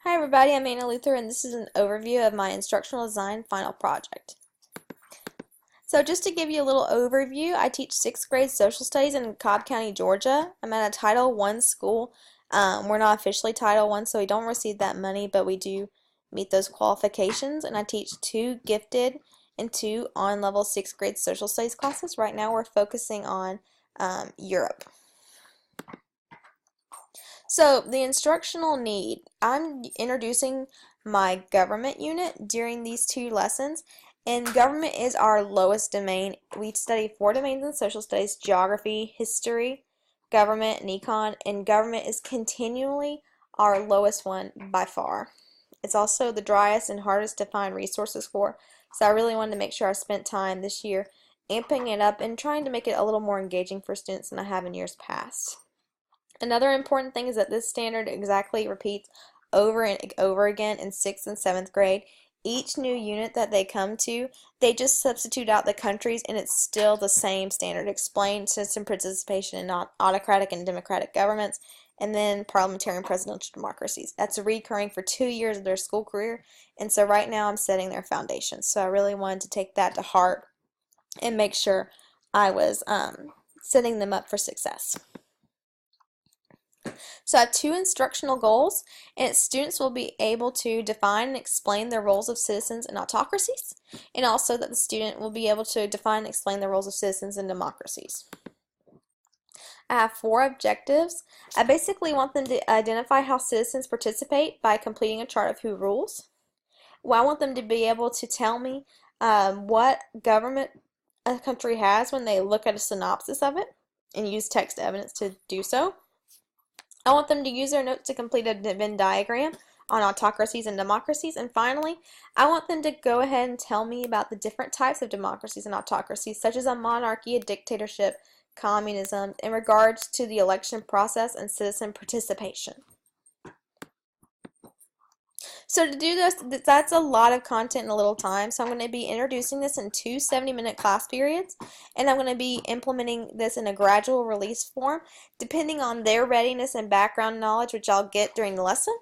Hi everybody, I'm Anna Luther and this is an overview of my instructional design final project. So just to give you a little overview, I teach 6th grade social studies in Cobb County, Georgia. I'm at a Title I school. We're not officially Title I, so we don't receive that money, but we do meet those qualifications, and I teach 2 gifted and 2 on-level 6th grade social studies classes. Right now we're focusing on Europe. So the instructional need, I'm introducing my government unit during these 2 lessons, and government is our lowest domain. We study 4 domains in social studies: geography, history, government, and econ, and government is continually our lowest one by far. It's also the driest and hardest to find resources for, so I really wanted to make sure I spent time this year amping it up and trying to make it a little more engaging for students than I have in years past. Another important thing is that this standard exactly repeats over and over again in 6th and 7th grade. Each new unit that they come to, they just substitute out the countries and it's still the same standard. Explain citizen participation in autocratic and democratic governments, and then parliamentary and presidential democracies. That's recurring for 2 years of their school career, and so right now I'm setting their foundation. So I really wanted to take that to heart and make sure I was setting them up for success. So I have 2 instructional goals, and students will be able to define and explain their roles of citizens in autocracies, and also that the student will be able to define and explain the roles of citizens in democracies. I have 4 objectives. I basically want them to identify how citizens participate by completing a chart of who rules. Well, I want them to be able to tell me what government a country has when they look at a synopsis of it and use text evidence to do so. I want them to use their notes to complete a Venn diagram on autocracies and democracies. And finally, I want them to go ahead and tell me about the different types of democracies and autocracies, such as a monarchy, a dictatorship, communism, in regards to the election process and citizen participation. So to do this, that's a lot of content in a little time. So I'm going to be introducing this in 2 70-minute class periods, and I'm going to be implementing this in a gradual release form. Depending on their readiness and background knowledge, which I'll get during the lesson,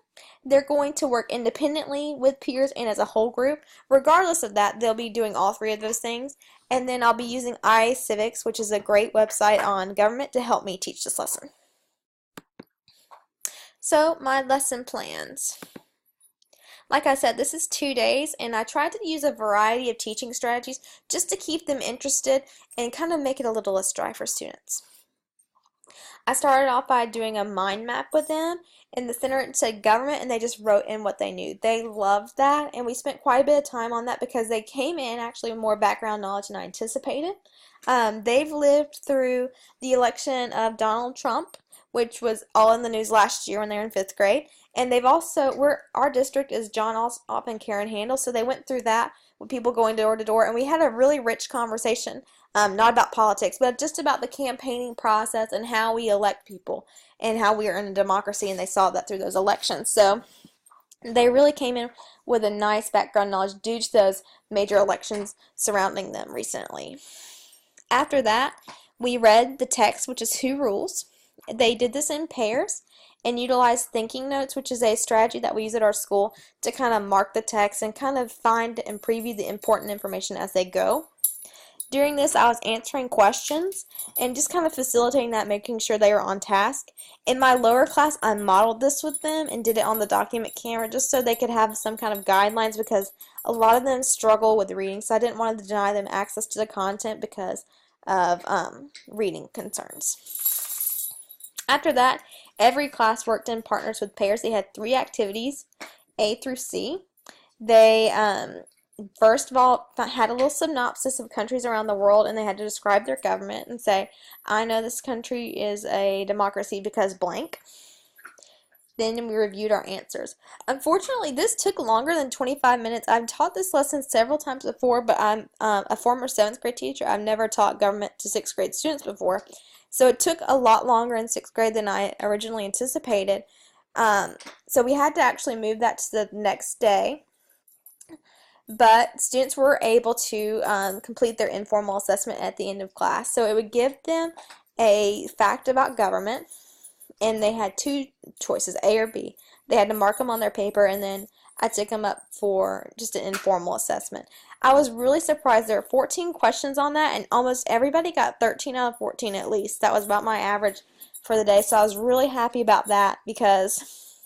they're going to work independently with peers and as a whole group. Regardless of that, they'll be doing all 3 of those things. And then I'll be using iCivics, which is a great website on government, to help me teach this lesson. So my lesson plans. Like I said, this is 2 days, and I tried to use a variety of teaching strategies just to keep them interested and kind of make it a little less dry for students. I started off by doing a mind map with them. In the center it said government, and they just wrote in what they knew. They loved that, and we spent quite a bit of time on that because they came in actually with more background knowledge than I anticipated. They've lived through the election of Donald Trump, which was all in the news last year when they were in 5th grade. And they've also, our district is John Ossoff and Karen Handel, so they went through that with people going door to door, and we had a really rich conversation, not about politics, but just about the campaigning process and how we elect people and how we are in a democracy, and they saw that through those elections. So they really came in with a nice background knowledge due to those major elections surrounding them recently. After that, we read the text, which is Who Rules. They did this in pairs and utilized thinking notes, which is a strategy that we use at our school to kind of mark the text and kind of find and preview the important information as they go. During this, I was answering questions and just kind of facilitating that, making sure they were on task. In my lower class, I modeled this with them and did it on the document camera just so they could have some kind of guidelines, because a lot of them struggle with reading, so I didn't want to deny them access to the content because of reading concerns. After that, every class worked in partners with pairs. They had 3 activities, A through C. They first of all had a little synopsis of countries around the world, and they had to describe their government and say, I know this country is a democracy because blank. Then we reviewed our answers. Unfortunately, this took longer than 25 minutes. I've taught this lesson several times before, but I'm a former 7th grade teacher. I've never taught government to 6th grade students before. So it took a lot longer in 6th grade than I originally anticipated. So we had to actually move that to the next day. But students were able to complete their informal assessment at the end of class. So it would give them a fact about government, and they had 2 choices, A or B. They had to mark them on their paper, and then I took them up for just an informal assessment. I was really surprised. There were 14 questions on that, and almost everybody got 13 out of 14 at least. That was about my average for the day, so I was really happy about that because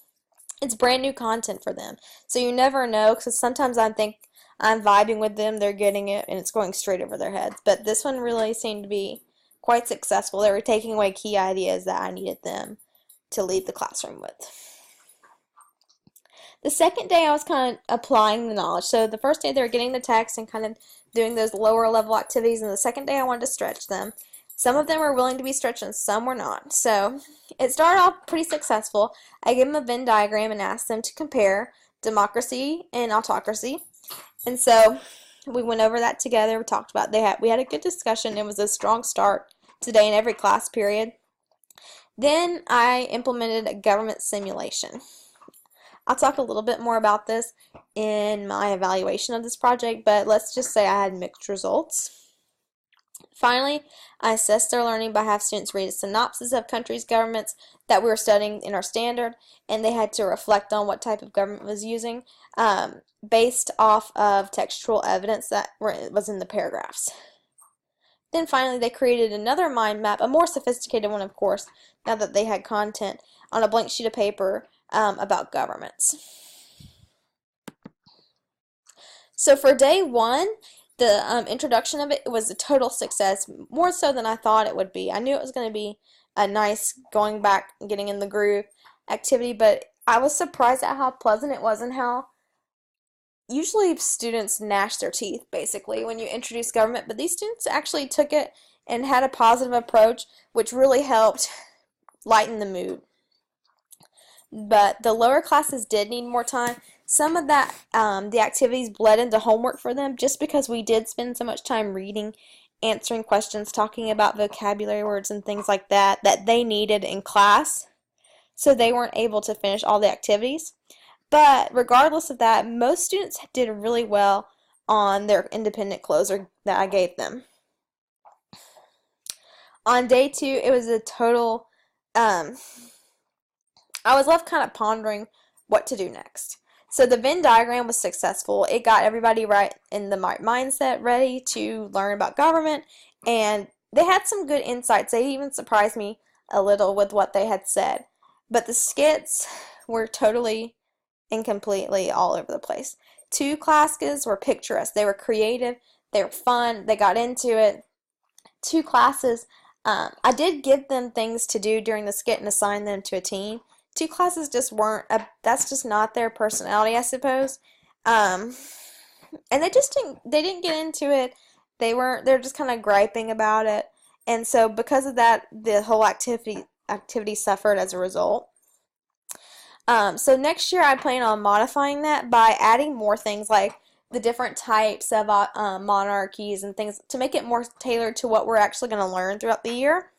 it's brand new content for them. So you never know, because sometimes I think I'm vibing with them, they're getting it, and it's going straight over their heads. But this one really seemed to be quite successful. They were taking away key ideas that I needed them to leave the classroom with. The second day I was kind of applying the knowledge. So the first day they were getting the text and kind of doing those lower level activities, and the second day I wanted to stretch them. Some of them were willing to be stretched and some were not. So it started off pretty successful. I gave them a Venn diagram and asked them to compare democracy and autocracy. And so we went over that together. We talked about we had a good discussion. It was a strong start today in every class period. Then I implemented a government simulation. I'll talk a little bit more about this in my evaluation of this project, but let's just say I had mixed results. Finally, I assessed their learning by having students read a synopsis of countries' governments that we were studying in our standard, and they had to reflect on what type of government was using based off of textual evidence that was in the paragraphs. Then finally, they created another mind map, a more sophisticated one, of course, now that they had content, on a blank sheet of paper about governments. So for day one, the introduction of it was a total success, more so than I thought it would be. I knew it was going to be a nice going back and getting in the groove activity, but I was surprised at how pleasant it was and how usually students gnash their teeth basically when you introduce government, but these students actually took it and had a positive approach, which really helped lighten the mood. But the lower classes did need more time. Some of that, the activities bled into homework for them just because we did spend so much time reading, answering questions, talking about vocabulary words and things like that they needed in class. So they weren't able to finish all the activities. But regardless of that, most students did really well on their independent closer that I gave them. On day two, it was a total, I was left kind of pondering what to do next. So the Venn diagram was successful. It got everybody right in the mindset, ready to learn about government, and they had some good insights. They even surprised me a little with what they had said. But the skits were totally and completely all over the place. Two classes were picturesque. They were creative. They were fun. They got into it. Two classes, I did give them things to do during the skit and assign them to a team. Two classes just weren't, that's just not their personality, I suppose. And they didn't get into it. They're just kind of griping about it. And so because of that, the whole activity suffered as a result. So next year I plan on modifying that by adding more things like the different types of monarchies and things to make it more tailored to what we're actually going to learn throughout the year.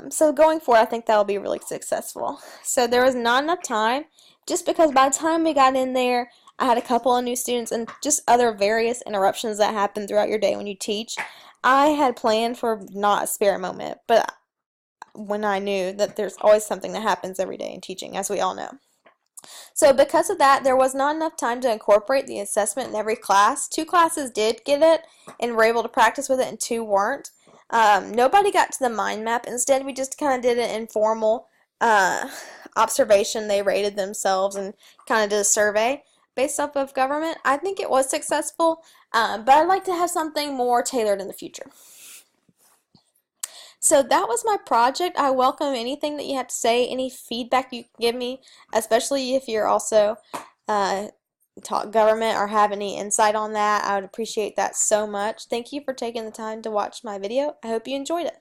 So going forward, I think that will be really successful. So there was not enough time, just because by the time we got in there, I had a couple of new students and just other various interruptions that happen throughout your day when you teach. I had planned for not a spare moment, but when I knew that there's always something that happens every day in teaching, as we all know. So because of that, there was not enough time to incorporate the assessment in every class. Two classes did get it and were able to practice with it, and two weren't. Nobody got to the mind map. Instead, we just kind of did an informal observation. They rated themselves and kind of did a survey based off of government. I think it was successful, but I'd like to have something more tailored in the future. So that was my project. I welcome anything that you have to say, any feedback you can give me, especially if you're also taught government or have any insight on that. I would appreciate that so much. Thank you for taking the time to watch my video. I hope you enjoyed it.